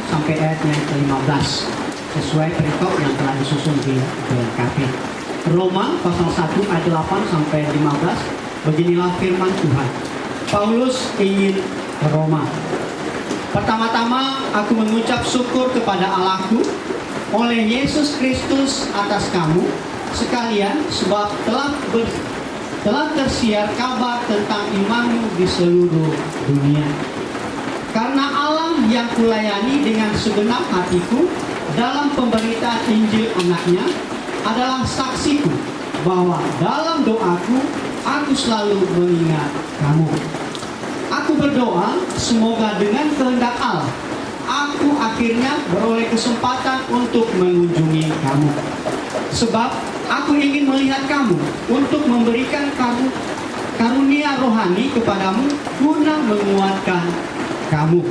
sampai ayat yang ke-15 sesuai perikop yang telah disusun di BNKP. Roma pasal 1 ayat 8 sampai 15. Beginilah firman Tuhan. Paulus ingin ke Roma. Pertama-tama aku mengucap syukur kepada Allahku oleh Yesus Kristus atas kamu sekalian, sebab telah tersiar kabar tentang imanmu di seluruh dunia. Karena Allah yang kulayani dengan segenap hatiku dalam pemberitaan Injil anaknya adalah saksiku bahwa dalam doaku aku selalu mengingat kamu. Aku berdoa semoga dengan kehendak Allah aku akhirnya beroleh kesempatan untuk mengunjungi kamu. Sebab aku ingin melihat kamu untuk memberikan karunia rohani kepadamu guna menguatkan kamu.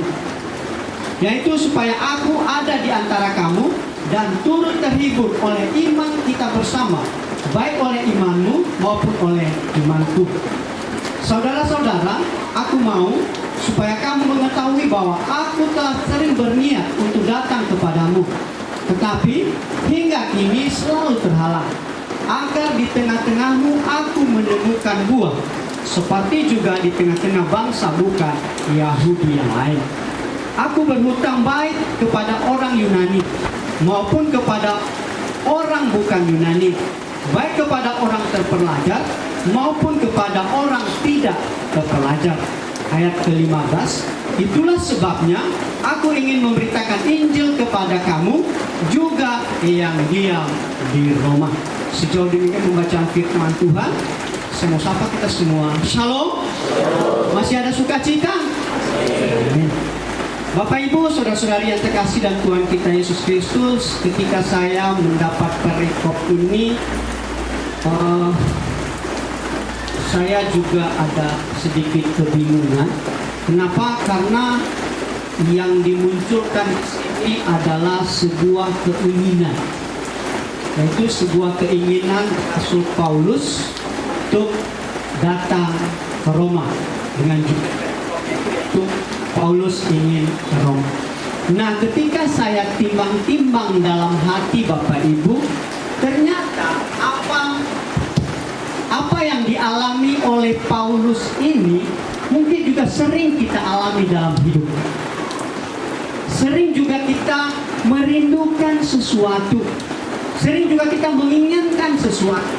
Yaitu supaya aku ada di antara kamu dan turut terhibur oleh iman kita bersama, baik oleh imanmu maupun oleh imanku. Saudara-saudara, aku mau supaya kamu mengetahui bahwa aku telah sering berniat untuk datang kepadamu, tetapi hingga kini selalu terhalang, agar di tengah-tengahmu aku menemukan buah, seperti juga di tengah-tengah bangsa bukan Yahudi yang lain. Aku berhutang baik kepada orang Yunani maupun kepada orang bukan Yunani, baik kepada orang terpelajar maupun kepada orang tidak terpelajar. Ayat ke-15, itulah sebabnya aku ingin memberitakan Injil kepada kamu juga yang diam di Roma. Sejauh demikian pembacaan firman Tuhan. Saya mau sapa kita semua. Shalom. Masih ada sukacita? Amin. Bapak Ibu, saudara-saudari yang terkasih dan Tuhan kita Yesus Kristus, ketika saya mendapat perikop ini, saya juga ada sedikit kebingungan. Kenapa? Karena yang dimunculkan di sini adalah sebuah keinginan, yaitu sebuah keinginan Rasul Paulus untuk datang ke Roma dengan juga itu Paulus ingin ke Roma. Nah, ketika saya timbang-timbang dalam hati Bapak Ibu, ternyata apa yang dialami oleh Paulus ini mungkin juga sering kita alami dalam hidup. Sering juga kita merindukan sesuatu. Sering juga kita menginginkan sesuatu.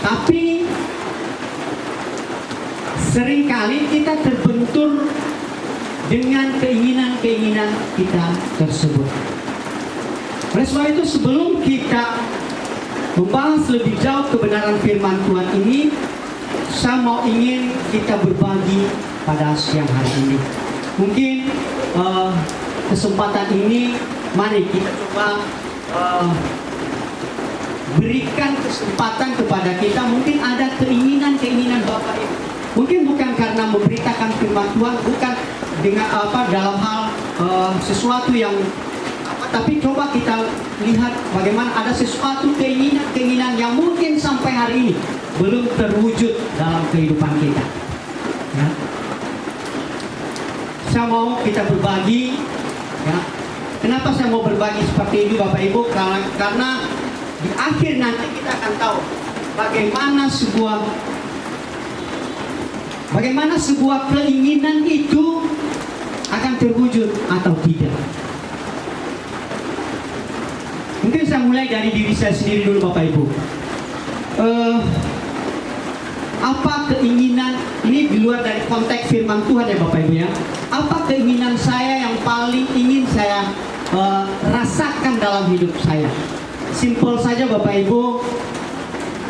Tapi seringkali kita terbentur dengan keinginan-keinginan kita tersebut. Oleh sebab itu, sebelum kita membahas lebih jauh kebenaran firman Tuhan ini, saya ingin kita berbagi pada siang hari ini. Mungkin kesempatan ini, mari kita coba berikan kesempatan kepada kita. Mungkin ada keinginan-keinginan Bapak Ibu. Mungkin bukan karena memberitakan firman Tuhan, bukan dengan dalam hal sesuatu yang tapi coba kita lihat bagaimana ada sesuatu keinginan yang mungkin sampai hari ini belum terwujud dalam kehidupan kita. Ya. Saya mau kita berbagi. Ya. Kenapa saya mau berbagi seperti ini Bapak Ibu? Karena di akhir nanti kita akan tahu bagaimana sebuah keinginan itu akan terwujud atau tidak. Mungkin saya mulai dari diri saya sendiri dulu Bapak Ibu. Apa keinginan, ini di luar dari konteks firman Tuhan ya Bapak Ibu ya. Apa keinginan saya yang paling ingin saya rasakan dalam hidup saya? Simpel saja Bapak Ibu.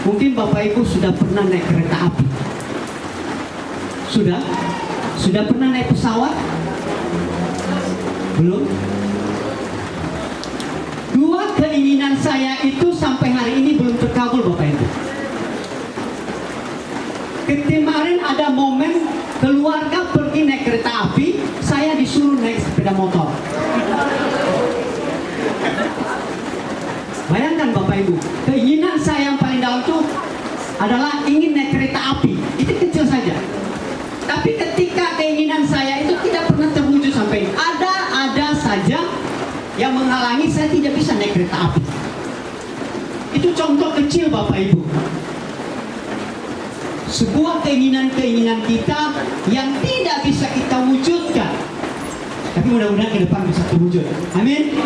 Mungkin Bapak Ibu sudah pernah naik kereta api. Sudah pernah naik pesawat? Belum? Dua keinginan saya itu sampai hari ini belum terkabul Bapak Ibu. Kemarin ada momen keluarga pergi naik kereta api, saya disuruh naik sepeda motor. Bayangkan Bapak Ibu, keinginan saya yang paling dalam itu adalah ingin naik kereta api. Itu kecil saja. Tapi ketika keinginan saya itu tidak pernah langit, saya tidak bisa naik kereta api. Itu contoh kecil Bapak Ibu. Sebuah keinginan-keinginan kita yang tidak bisa kita wujudkan, tapi mudah-mudahan ke depan bisa terwujud. Amin.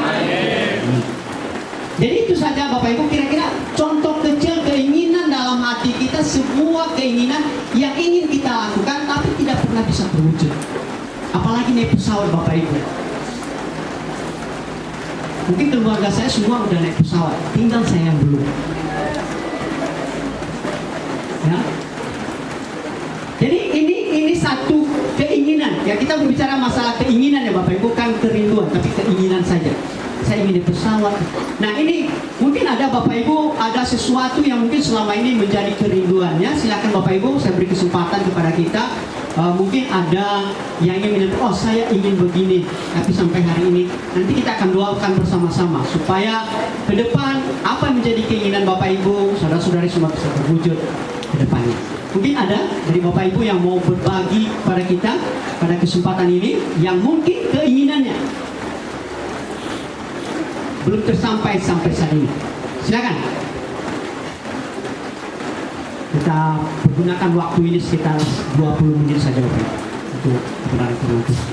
Jadi itu saja Bapak Ibu, kira-kira contoh kecil keinginan dalam hati kita, sebuah keinginan yang ingin kita lakukan tapi tidak pernah bisa terwujud. Apalagi naik pesawat Bapak Ibu. Mungkin keluarga saya semua udah naik pesawat, tinggal saya yang belum. Ya. Jadi ini satu keinginan. Ya, kita berbicara masalah keinginan ya Bapak Ibu, bukan kerinduan, tapi keinginan saja. Saya ingin di pesawat. Nah, ini mungkin ada Bapak Ibu, ada sesuatu yang mungkin selama ini menjadi kerinduannya. Silakan Bapak Ibu, saya beri kesempatan kepada kita. Mungkin ada yang ingin menyebut, oh saya ingin begini, tapi sampai hari ini nanti kita akan doakan bersama-sama supaya ke depan apa yang menjadi keinginan Bapak Ibu, saudara-saudari semua bisa terwujud ke depannya. Mungkin ada dari Bapak Ibu yang mau berbagi pada kita pada kesempatan ini yang mungkin keinginannya belum tersampai sampai saat ini. Silakan. Kita pergunakan waktu ini sekitar 20 menit saja Bapak Ibu untuk kebenaran firman Tuhan.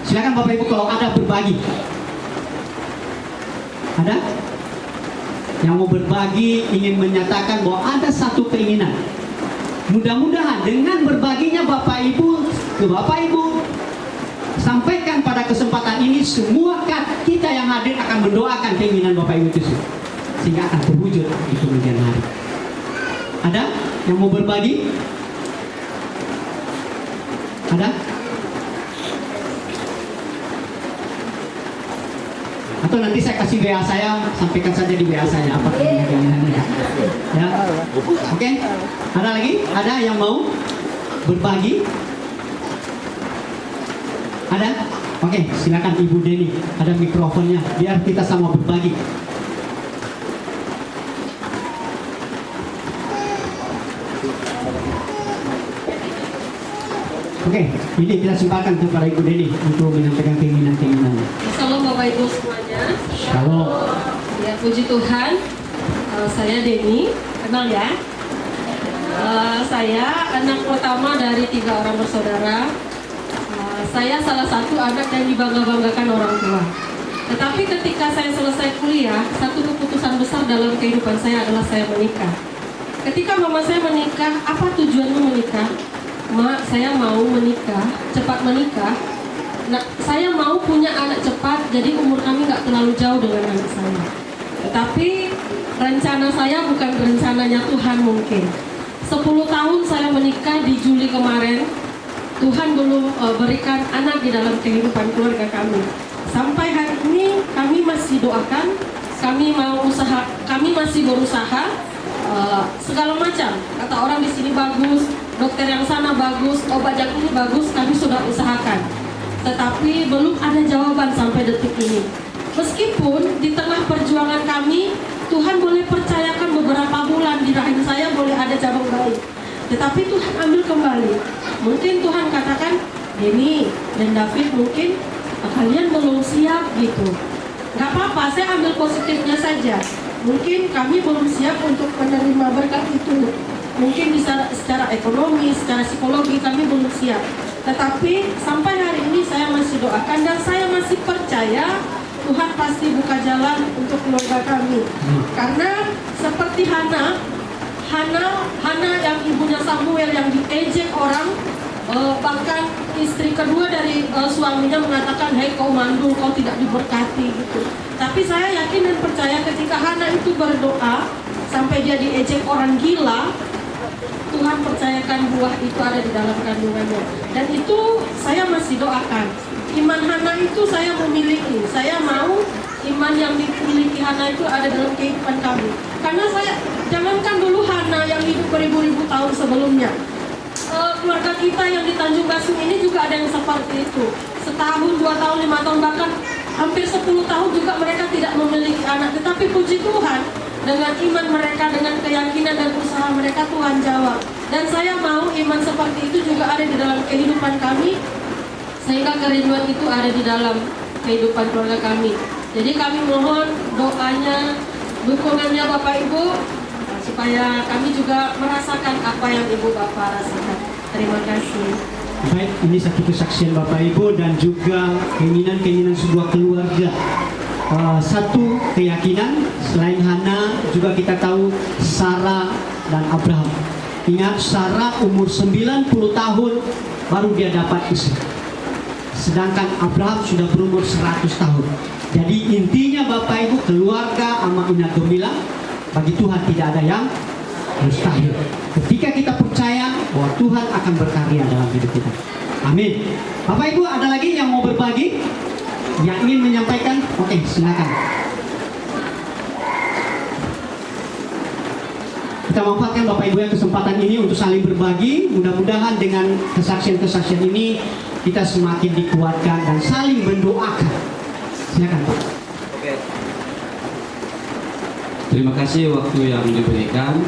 Silakan Bapak Ibu kalau ada berbagi. Ada? Yang mau berbagi, ingin menyatakan bahwa ada satu keinginan. Mudah-mudahan dengan berbaginya Bapak Ibu ke Bapak Ibu, sampaikan pada kesempatan ini, semua kita yang hadir akan mendoakan keinginan Bapak Ibu itu sehingga akan terwujud di kemudian hari. Ada yang mau berbagi? Ada? Atau nanti saya kasih WA saya, sampaikan saja di WA saya apa keinginannya. Ya, oke? Ada lagi? Ada yang mau berbagi? Ada? Oke, silakan Ibu Deni, ada mikrofonnya, biar kita sama berbagi. Oke, ini kita sempatkan kepada Ibu Deni untuk menyampaikan keinginan-keinginannya. Salam Bapak Ibu semuanya. Shalom. Ya, puji Tuhan. Saya Deni, kenal ya. Saya anak pertama dari 3 orang bersaudara. Saya salah satu anak yang dibangga-banggakan orang tua. Tetapi ketika saya selesai kuliah, satu keputusan besar dalam kehidupan saya adalah saya menikah. Ketika mama saya menikah, apa tujuanmu menikah? Mak, saya mau menikah, cepat menikah. Nah, saya mau punya anak cepat, jadi umur kami nggak terlalu jauh dengan anak saya. Tetapi rencana saya bukan rencananya Tuhan mungkin. 10 tahun saya menikah di Juli kemarin, Tuhan belum berikan anak di dalam kehidupan keluarga kami. Sampai hari ini kami masih doakan, kami mau usaha, kami masih berusaha segala macam. Kata orang di sini bagus, dokter yang sana bagus, obat yang ini bagus, kami sudah usahakan. Tetapi belum ada jawaban sampai detik ini. Meskipun di tengah perjuangan kami, Tuhan boleh percayakan beberapa bulan di rahim saya boleh ada cabang bayi. Tetapi Tuhan ambil kembali. Mungkin Tuhan katakan, Deni dan David mungkin kalian belum siap gitu. Gak apa-apa, saya ambil positifnya saja. Mungkin kami belum siap untuk menerima berkat itu. Mungkin secara ekonomi, secara psikologi kami belum siap. Tetapi sampai hari ini saya masih doakan dan saya masih percaya Tuhan pasti buka jalan untuk keluarga kami. Karena seperti Hana yang ibunya Samuel yang diejek orang, bahkan istri kedua dari suaminya mengatakan, hei kau mandul, kau tidak diberkati gitu. Tapi saya yakin dan percaya ketika Hana itu berdoa sampai dia diejek orang gila, Tuhan percayakan buah itu ada di dalam kandungannya. Dan itu saya masih doakan. Iman Hana itu saya memiliki. Saya mau iman yang dimiliki Hana itu ada dalam kehidupan kami. Karena saya, jangankan dulu Hana yang hidup beribu-ribu tahun sebelumnya, keluarga kita yang di Tanjung Gasing ini juga ada yang seperti itu. Setahun, 2 tahun, 5 tahun, bahkan hampir 10 tahun juga mereka tidak memiliki anak. Tetapi puji Tuhan, dengan iman mereka, dengan keyakinan dan usaha mereka, Tuhan jawab. Dan saya mau iman seperti itu juga ada di dalam kehidupan kami, sehingga kerinduan itu ada di dalam kehidupan keluarga kami. Jadi kami mohon doanya, dukungannya Bapak Ibu, supaya kami juga merasakan apa yang Ibu Bapak rasakan. Terima kasih. Baik, ini satu kesaksian Bapak Ibu dan juga keinginan-keinginan sebuah keluarga. Satu keyakinan, selain Hana juga kita tahu Sarah dan Abraham. Ingat, Sarah umur 90 tahun baru dia dapat istri. Sedangkan Abraham sudah berumur 100 tahun. Jadi intinya Bapak Ibu, keluarga ama Ina Gemilang, bagi Tuhan tidak ada yang mustahil. Ketika kita percaya bahwa Tuhan akan berkarya dalam hidup kita. Amin. Bapak Ibu, ada lagi yang mau berbagi? Yang ingin menyampaikan? Oke, silakan. Kita manfaatkan Bapak Ibu yang kesempatan ini untuk saling berbagi. Mudah-mudahan dengan kesaksian-kesaksian ini kita semakin dikuatkan dan saling mendoakan. Silakan Pak. Oke. Terima kasih waktu yang diberikan.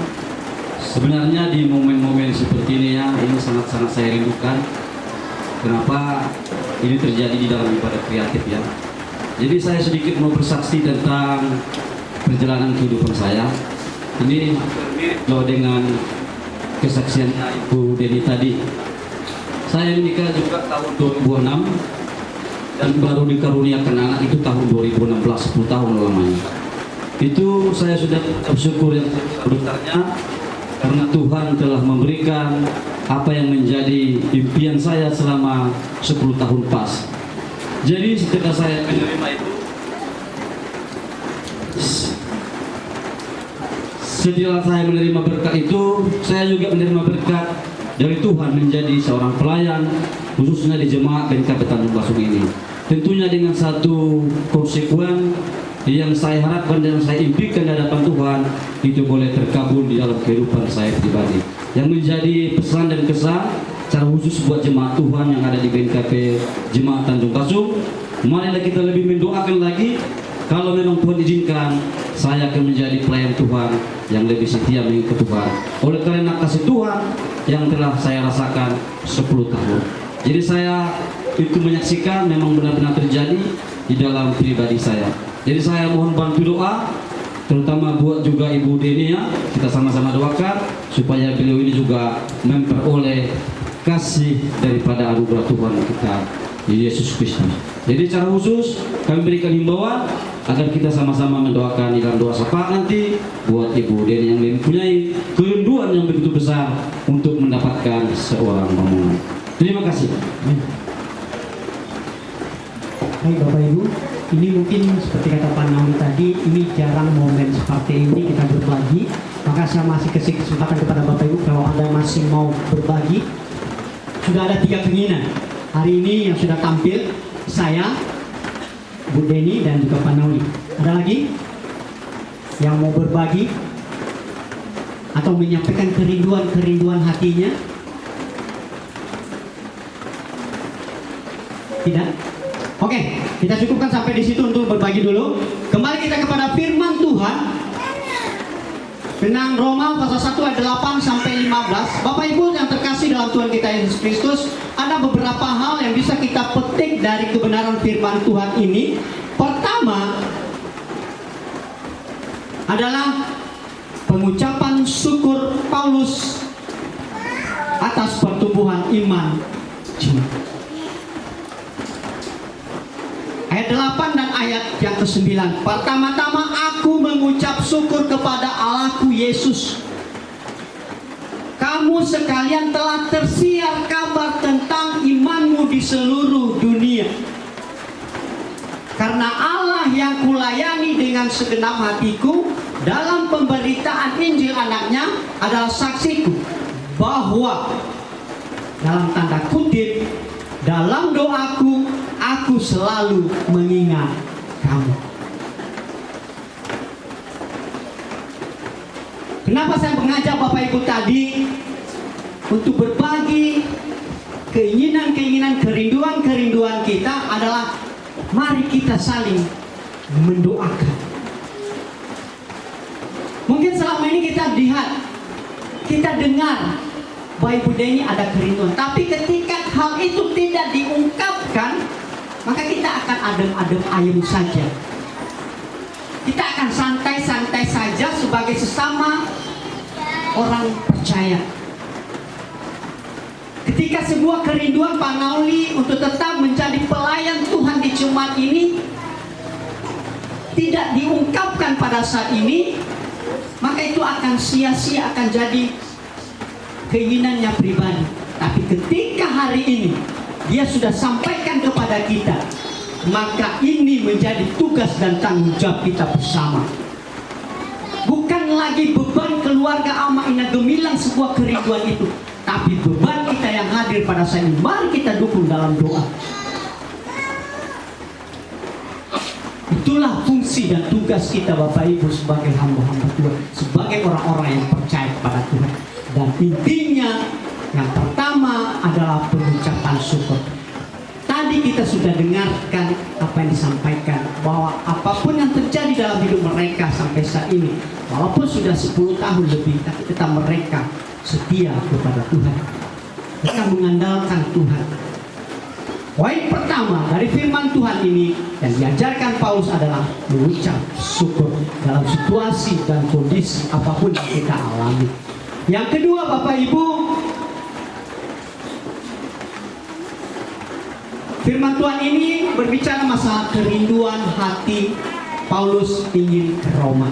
Sebenarnya di momen-momen seperti ini ya, ini sangat-sangat saya rindukan. Kenapa ini terjadi di dalam ibadah kreatif ya. Jadi saya sedikit mau bersaksi tentang perjalanan kehidupan saya. Ini mirip loh dengan kesaksiannya Ibu Deni tadi. Saya menikah juga tahun 2006 dan baru dikaruniakan anak itu tahun 2016, 10 tahun lamanya. Itu saya sudah bersyukur yang besarnya karena Tuhan telah memberikan apa yang menjadi impian saya selama 10 tahun pas. Jadi setelah saya menerima itu, setelah saya menerima berkat itu, saya juga menerima berkat dari Tuhan menjadi seorang pelayan, khususnya di jemaat GKP Tanjung Basung ini. Tentunya dengan satu konsekuen yang saya harapkan dan saya impikan di hadapan Tuhan, itu boleh terkabul di dalam kehidupan saya pribadi. Yang menjadi pesan dan kesan secara khusus buat jemaat Tuhan yang ada di GKP Jemaat Tanjung Basung, marilah kita lebih mendoakan lagi. Kalau memang Tuhan izinkan, saya akan menjadi pelayan Tuhan yang lebih setia mengikut Tuhan. Oleh karena kasih Tuhan yang telah saya rasakan 10 tahun. Jadi saya itu menyaksikan memang benar-benar terjadi di dalam pribadi saya. Jadi saya mohon bantu doa, terutama buat juga Ibu Deni ya. Kita sama-sama doakan supaya beliau ini juga memperoleh kasih daripada anugerah Tuhan kita, Yesus Kristus. Jadi secara khusus kami berikan himbauan agar kita sama-sama mendoakan di dalam doa syafaat nanti buat Ibu Deni yang mempunyai kerinduan yang begitu besar untuk mendapatkan seorang pemohon. Terima kasih. Baik Bapak Ibu, ini mungkin seperti kata Pak Nauli tadi, ini jarang momen seperti ini kita berbagi. Maka saya masih kasih kesempatan kepada Bapak Ibu kalau Anda masih mau berbagi. Sudah ada 3 keinginan hari ini yang sudah tampil, saya, Bu Deni dan juga Pak Nauli. Ada lagi yang mau berbagi atau menyampaikan kerinduan hatinya? Tidak? Oke, kita cukupkan sampai di situ untuk berbagi dulu. Kembali kita kepada firman Tuhan. Dengan Roma pasal 1 ayat 8 sampai 15. Bapak Ibu yang terkasih dalam Tuhan kita Yesus Kristus, ada beberapa hal yang bisa kita petik dari kebenaran firman Tuhan ini. Pertama adalah pengucapan syukur Paulus atas pertumbuhan iman jemaat. Ayat 8 dan ayat yang ke-9. Pertama-tama aku mengucap syukur kepada Allahku Yesus. Kamu sekalian telah tersiar kabar tentang imanmu di seluruh dunia. Karena Allah yang kulayani dengan segenap hatiku dalam pemberitaan Injil anaknya adalah saksiku bahwa dalam tanda kutip dalam doaku aku selalu mengingat kamu. Kenapa saya mengajak Bapak Ibu tadi untuk berbagi keinginan-keinginan, kerinduan-kerinduan kita adalah mari kita saling mendoakan. Mungkin selama ini kita lihat, kita dengar bahwa Ibu Deni ada kerinduan, tapi ketika hal itu tidak diungkapkan, maka kita akan adem-adem ayem saja. akan santai-santai saja sebagai sesama orang percaya. Ketika sebuah kerinduan Pak Nauli untuk tetap menjadi pelayan Tuhan di Jumat ini tidak diungkapkan pada saat ini, maka itu akan sia-sia, akan jadi keinginannya pribadi. Tapi ketika hari ini dia sudah sampaikan kepada kita, maka ini menjadi tugas dan tanggung jawab kita bersama. Bukan lagi beban keluarga Ama Ina Gemilang sebuah kerinduan itu, tapi beban kita yang hadir pada saat ini. Mari kita dukung dalam doa. Itulah fungsi dan tugas kita Bapak Ibu sebagai hamba-hamba Tuhan, sebagai orang-orang yang percaya kepada Tuhan. Dan intinya yang pertama adalah pengucapan syukur. Tadi kita sudah dengarkan apa yang disampaikan, bahwa apapun yang terjadi dalam hidup mereka sampai saat ini, walaupun sudah 10 tahun lebih, tapi tetap mereka setia kepada Tuhan. Mereka mengandalkan Tuhan. Poin pertama dari firman Tuhan ini yang diajarkan Paulus adalah mengucap syukur dalam situasi dan kondisi apapun yang kita alami. Yang kedua Bapak Ibu, firman Tuhan ini berbicara masalah kerinduan hati Paulus ingin ke Roma.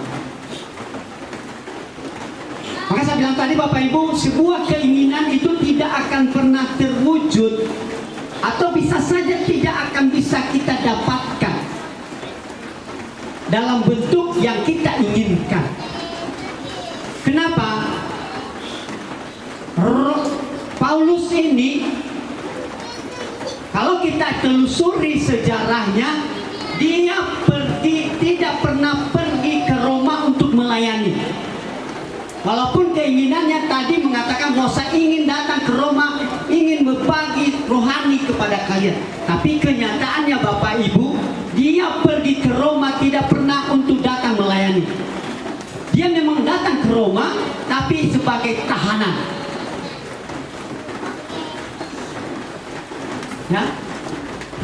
Maka saya bilang tadi Bapak Ibu, sebuah keinginan itu tidak akan pernah terwujud, atau bisa saja tidak akan bisa kita dapatkan dalam bentuk yang kita inginkan. Kenapa? Paulus ini, kalau kita telusuri sejarahnya, dia tidak pernah pergi ke Roma untuk melayani. Walaupun keinginannya tadi mengatakan bahwa saya ingin datang ke Roma, ingin berbagi rohani kepada kalian. Tapi kenyataannya Bapak Ibu, dia pergi ke Roma tidak pernah untuk datang melayani. Dia memang datang ke Roma, tapi sebagai tahanan. Ya,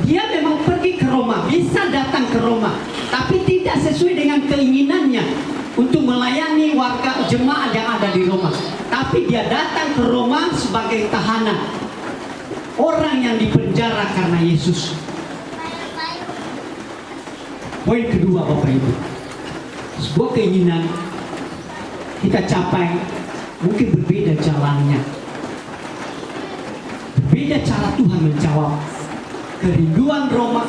dia memang pergi ke Roma, bisa datang ke Roma, tapi tidak sesuai dengan keinginannya untuk melayani warga jemaat yang ada di Roma. Tapi dia datang ke Roma sebagai tahanan, orang yang dipenjara karena Yesus. Poin kedua Bapak Ibu, sebuah keinginan kita capai mungkin berbeda jalannya, berbeda cara Tuhan menjawab. Kerinduan Roma,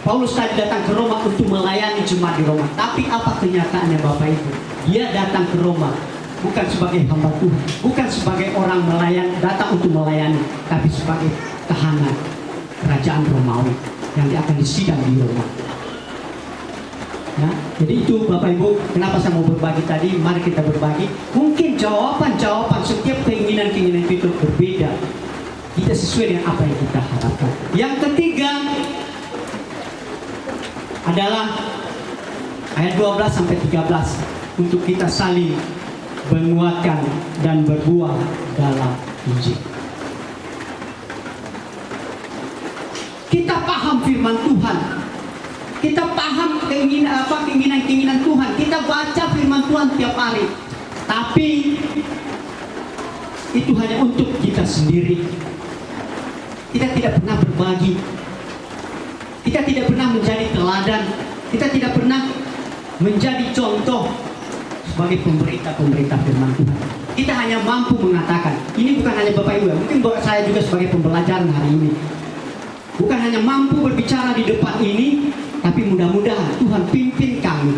Paulus tadi datang ke Roma untuk melayani jemaat di Roma. Tapi apa kenyataannya Bapak Ibu? Dia datang ke Roma bukan sebagai hamba Tuhan, bukan sebagai orang datang untuk melayani, tapi sebagai tahanan kerajaan Romawi yang akan disidang di Roma. Ya, jadi itu Bapak Ibu, kenapa saya mau berbagi tadi. Mari kita berbagi. Mungkin jawaban setiap keinginan-keinginan itu berbeda, tidak sesuai dengan apa yang kita harapkan. Yang ketiga adalah ayat 12 sampai 13, untuk kita saling menguatkan dan berbuah dalam Injil. Kita paham firman Tuhan, kita paham keinginan Tuhan, kita baca firman Tuhan tiap hari, tapi itu hanya untuk kita sendiri. Kita tidak pernah berbagi, kita tidak pernah menjadi teladan, kita tidak pernah menjadi contoh sebagai pemberita firman Tuhan. Kita hanya mampu mengatakan, ini bukan hanya Bapak Ibu, mungkin buat saya juga sebagai pembelajaran hari ini, bukan hanya mampu berbicara di depan ini, tapi mudah-mudahan Tuhan pimpin kami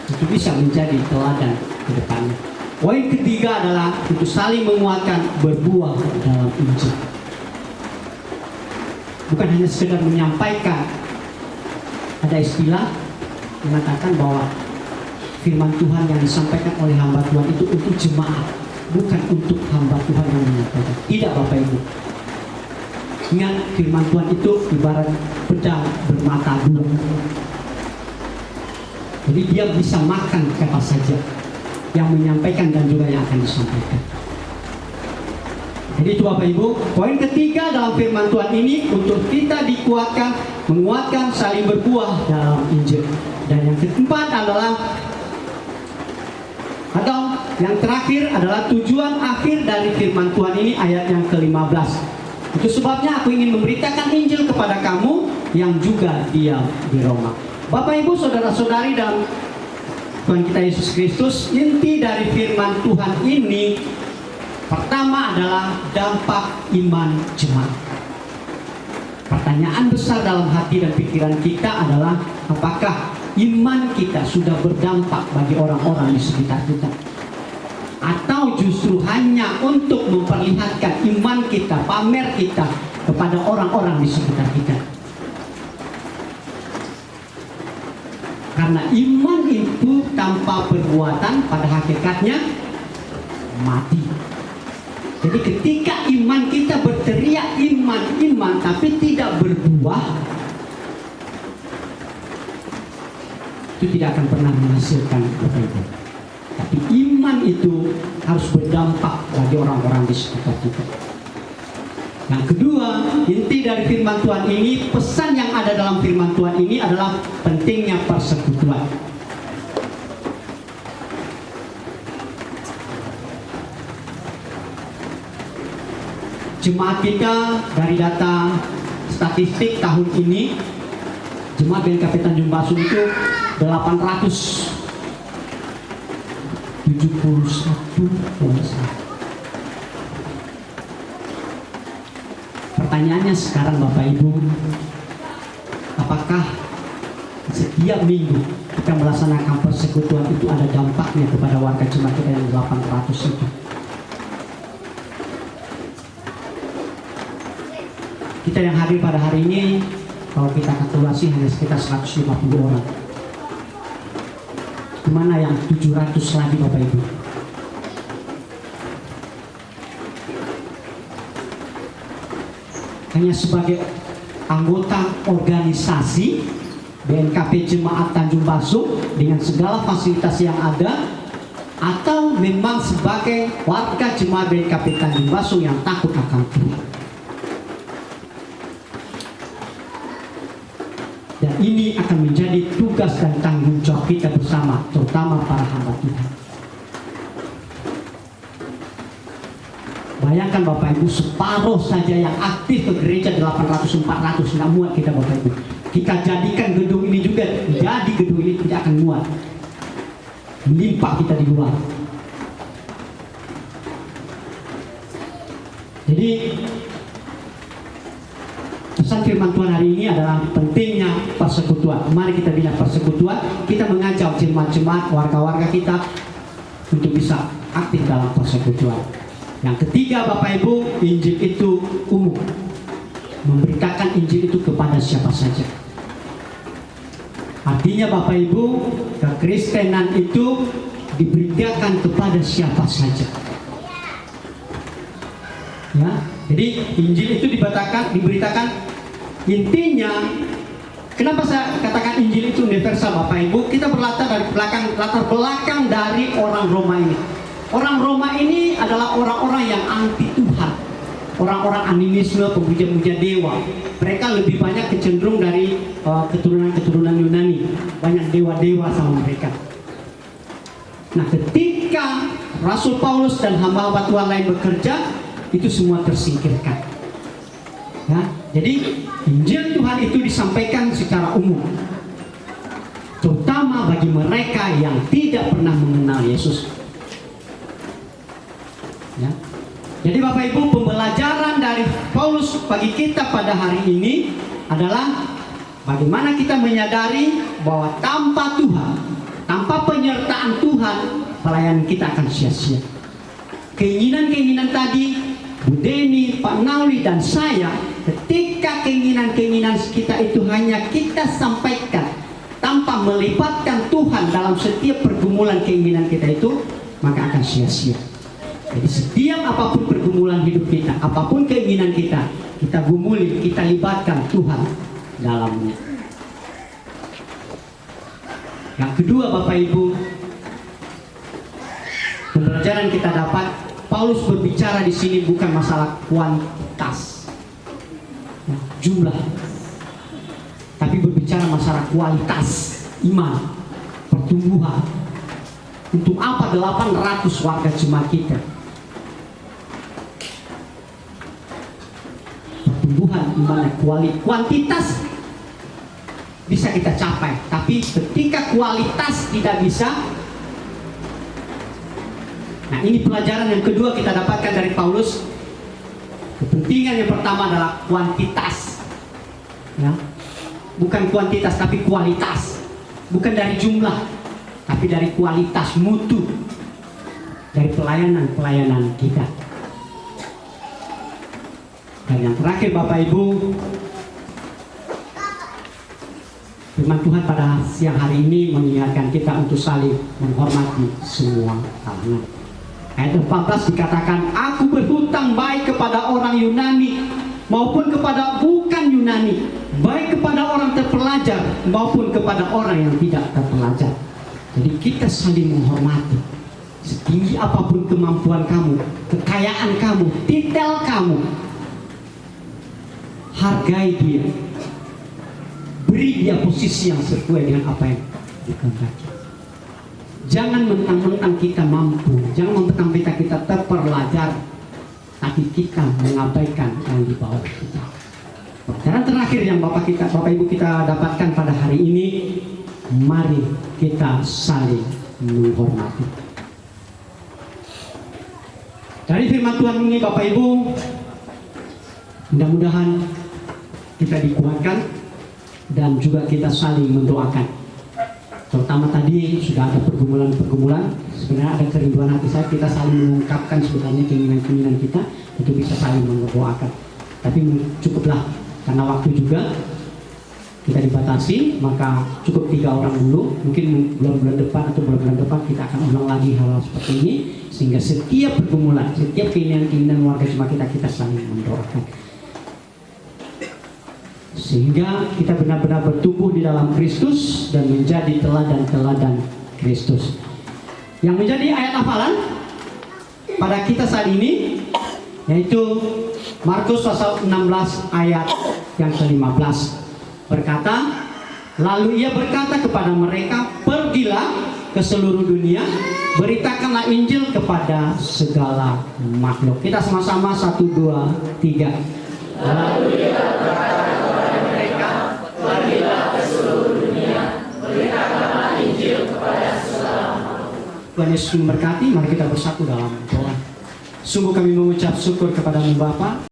untuk bisa menjadi teladan ke depannya. Poin ketiga adalah untuk saling menguatkan, berbuah dalam Injil. Bukan hanya sekedar menyampaikan. Ada istilah mengatakan bahwa firman Tuhan yang disampaikan oleh hamba Tuhan itu untuk jemaat, bukan untuk hamba Tuhan yang menyampaikan. Tidak Bapak Ibu. Ingat, firman Tuhan itu ibarat pedang bermata dua. Jadi dia bisa makan siapa saja yang menyampaikan dan juga yang akan disampaikan. Jadi itu Bapak Ibu, poin ketiga dalam firman Tuhan ini untuk kita dikuatkan, menguatkan, saling berbuah dalam Injil. Dan yang keempat adalah Atau yang terakhir adalah tujuan akhir dari firman Tuhan ini, ayat yang ke-15. Itu sebabnya aku ingin memberitakan Injil kepada kamu yang juga diam di Roma. Bapak Ibu saudara-saudari dalam Tuhan kita Yesus Kristus, inti dari firman Tuhan ini pertama adalah dampak iman jemaat. Pertanyaan besar dalam hati dan pikiran kita adalah, apakah iman kita sudah berdampak bagi orang-orang di sekitar kita? Atau justru hanya untuk memperlihatkan iman kita, pamer kita kepada orang-orang di sekitar kita? Karena iman itu tanpa perbuatan pada hakikatnya mati. Jadi ketika iman kita berteriak iman, iman, tapi tidak berbuah, itu tidak akan pernah menghasilkan apa-apa. Tapi iman itu harus berdampak bagi orang-orang di sekitar kita. Yang kedua, inti dari firman Tuhan ini, pesan yang ada dalam firman Tuhan ini adalah pentingnya persekutuan. Jemaat kita dari data statistik tahun ini, jemaat BNKP Tanjung Basung itu 871. Pertanyaannya sekarang Bapak Ibu, apakah setiap minggu kita melaksanakan persekutuan itu ada dampaknya kepada warga jemaat kita yang 800 itu? Kita yang hadir pada hari ini, kalau kita kalkulasi hanya sekitar 150 orang. Kemana yang 700 lagi Bapak Ibu? Hanya sebagai anggota organisasi BNKP Jemaat Tanjung Basung dengan segala fasilitas yang ada, atau memang sebagai warga jemaat BNKP Tanjung Basung yang takut akan Tuhan? Dan ini akan menjadi tugas dan tanggung jawab kita bersama, terutama para hamba Tuhan. Bayangkan Bapak Ibu, separuh saja yang aktif ke gereja 800-400, nggak muat kita Bapak Ibu. Kita jadikan gedung ini juga, jadi gedung ini tidak akan muat. Melimpah kita di luar. Jadi pesan firman Tuhan hari ini adalah pentingnya persekutuan. Mari kita bina persekutuan, kita mengajak jemaat-jemaat, warga-warga kita untuk bisa aktif dalam persekutuan. Yang ketiga Bapak Ibu, Injil itu umum. Memberitakan Injil itu kepada siapa saja. Artinya Bapak Ibu, kekristenan itu diberitakan kepada siapa saja. Ya, jadi Injil itu diberitakan. Intinya, kenapa saya katakan Injil itu universal Bapak Ibu? Kita berlatar belakang dari orang Roma ini. Orang Roma ini adalah orang-orang yang anti Tuhan, orang-orang animisme, pemuja-pemuja dewa. Mereka lebih banyak kecenderung dari keturunan Yunani, banyak dewa-dewa sama mereka. Nah, ketika Rasul Paulus dan hamba-hamba Tuhan lain bekerja, itu semua tersingkirkan. Ya, jadi Injil Tuhan itu disampaikan secara umum, terutama bagi mereka yang tidak pernah mengenal Yesus. Ya. Jadi Bapak Ibu, pembelajaran dari Paulus bagi kita pada hari ini adalah bagaimana kita menyadari bahwa tanpa Tuhan, tanpa penyertaan Tuhan, pelayanan kita akan sia-sia. Keinginan-keinginan tadi, Bu Deni, Pak Nauli, dan saya, ketika keinginan-keinginan kita itu hanya kita sampaikan tanpa melibatkan Tuhan dalam setiap pergumulan keinginan kita itu, maka akan sia-sia. Jadi setiap apapun pergumulan hidup kita, apapun keinginan kita, kita gumuli, kita libatkan Tuhan dalamnya. Yang kedua Bapak Ibu, pembelajaran kita dapat, Paulus berbicara di sini bukan masalah kuantitas, jumlah, tapi berbicara masalah kualitas iman, pertumbuhan. Untuk apa 800 warga jemaat kita? Pertumbuhan iman kuantitas bisa kita capai, tapi ketika kualitas tidak bisa. Nah, ini pelajaran yang kedua kita dapatkan dari Paulus. Kepentingan yang pertama adalah kuantitas, ya. Bukan kuantitas tapi kualitas. Bukan dari jumlah, tapi dari kualitas, mutu dari pelayanan kita. Dan yang terakhir Bapak Ibu, firman Tuhan pada siang hari ini mengingatkan kita untuk saling menghormati semua kalangan. Ayat 14 dikatakan, aku berhutang baik kepada orang Yunani maupun kepada bukan Yunani, baik kepada orang terpelajar maupun kepada orang yang tidak terpelajar. Jadi kita saling menghormati. Setinggi apapun kemampuan kamu, kekayaan kamu, titel kamu, hargai dia. Beri dia posisi yang sesuai dengan apa yang dikehendaki. Jangan mentang-mentang kita mampu, jangan mentang-mentang kita terpelajar, tapi kita mengabaikan yang di bawah kita. Pelajaran terakhir yang Bapak Ibu kita dapatkan pada hari ini, mari kita saling menghormati. Dari firman Tuhan ini Bapak Ibu, mudah-mudahan kita dikuatkan dan juga kita saling mendoakan. Terutama tadi sudah ada pergumulan-pergumulan, sebenarnya ada kerinduan hati saya, kita saling mengungkapkan sebenarnya keinginan-keinginan kita untuk bisa saling mendoakan. Tapi cukuplah, karena waktu juga kita dibatasi, maka cukup 3 orang dulu. Mungkin bulan-bulan depan atau bulan-bulan depan kita akan ulang lagi hal-hal seperti ini, sehingga setiap pergumulan, setiap keinginan-keinginan warga jemaat kita saling mendoakan, sehingga kita benar-benar bertumbuh di dalam Kristus dan menjadi teladan-teladan Kristus. Yang menjadi ayat hafalan pada kita saat ini yaitu Markus pasal 16 ayat yang ke-15 berkata, lalu ia berkata kepada mereka, pergilah ke seluruh dunia, beritakanlah Injil kepada segala makhluk. Kita sama-sama 1, 2, 3. Lalu ia berkata kepada mereka, pergilah ke seluruh dunia, beritakanlah Injil kepada segala makhluk. Tuhan Yesus memberkati. Mari kita bersatu dalam doa. Sungguh kami mengucap syukur kepada-Mu Bapa.